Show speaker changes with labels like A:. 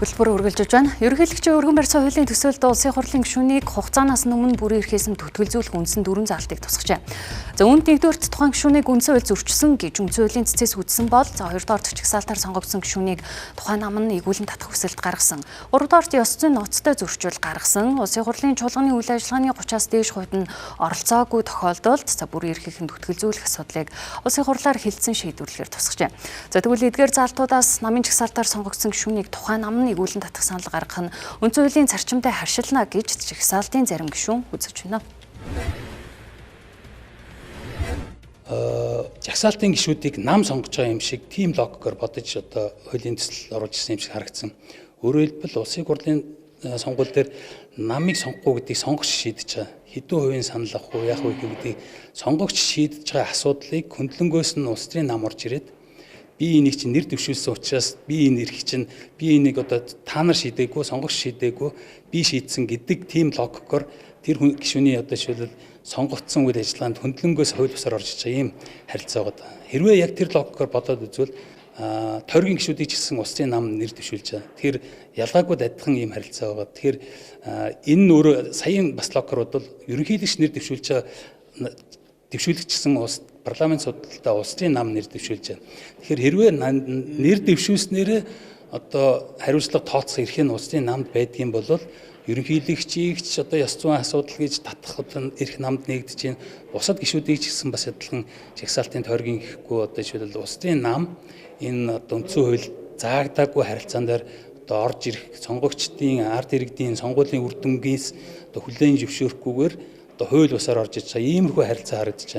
A: Хөтөлбөр үргэлжилж байна. Ерөнхийлөгчийн өргөн барьсан хуулийн төсөөлөлд улсын хурлын гишүүнийг хугацаанаас өмнө бүрэн эрхээсэнд төтгөлзүүлэх үндсэн дөрвөн заалтыг тусгажээ. Үүнд нэгдүгээрт тухайн гишүүнийг үндсэн хууль зөрчсөн гэж үндсэн хуулийн цэцээс үздсэн бол хоёрдугаар чагсаалтаар сонгогдсон гишүүнийг тухайн нам нь эгүүлэн татах хүсэлт гаргасан. Гуравдугаарт ёс зүйн ноцтой зөрчил гаргасан. Улсын хурлын чуулганы үйл ажиллагааны 30-аас дээш хувьд нь оролцоогүй тохиолдолд бүрэн эрхээсэнд төтгөлзүүлэх асуудлыг улсын хурлаар хэлсэн шийдвэрлэхээр тусгажээ. Тэгвэл эдгээр заалтуудаас намын чагсаалтаар сонгогдсон гишүүнийг тухайн нам нь эгүүлэн татах санал гаргах нь үндсэн хуулийн зарчимтай харьшилна гэж чагсаалтын зарим гишүүн үзэж байна.
B: Жагсаалтын гишүүдийг нам сонгож байгаа юм шиг тим логикоор бодож одоо хуулийн төсөл оруулж ирсэн юм шиг харагдсан. Өөрөөр хэлбэл улсын хурлын сонгуул дээр намыг сонгохгүй гэдгийг сонгогч шийдэж байгаа. Хэдэн хувийн санал авах уу, яах вэ гэдгийг сонгогч шийдэж байгаа асуудлыг хөндлөнгөөс нь улс төрийн нам орж ирээд би энийг чинь нэр дэвшүүлсэн учраас би энэ эрх чинь би энийг одоо та нар шийдээгүй, сонгогч шийдээгүй, би шийдсэн гэдэг тийм логикоор тэр гишүүний одоо жишээлбэл сонгогдсон үйл ажиллагаанд хөндлөнгөөс хууль бусаар орж иж байгаа юм харилцаа байгаа. Хэрвээ яг тэр логикоор бодоод үзвэл тойргийн гишүүдийг ч гэсэн улсын нам нэр дэвшүүлж байгаа. Тэгэхээр ялгаагүй адилхан ийм харилцаа байгаа. Тэгэхээр энэ нь өөрөө саяын бас логикоор бодвол ерөнхийлөгч нэр дэвшүүлж байгаа дэвшүүлэгчсэн улс парламент судалтай улс төрийн нам нэр дэвшүүлж байна. Тэгэхээр хэрвээ нэр дэвшүүлснээр одоо хариуцлага тооцох эрх нь улс төрийн намд байдгийн бол ерөнхийлөгчийг ч одоо ёс зүйн асуудал гэж татах одоо эрх намд нэгдэж байна. Бусад гишүүдийг ч гэсэн бас адилхан жагсаалтын тойргийн гэхгүй одоо жишээлбэл улс төрийн нам энэ одоо үндсэн хууль заагдаагүй харилцаан дээр одоо орж ирэх сонгогчдын ард иргэдийн сонгуулийн үр дүнгээс одоо хүлээн зөвшөөрөхгүйгээр хууль бусаар орж иж байгаа иймэрхүү харилцаа харагдаж байна.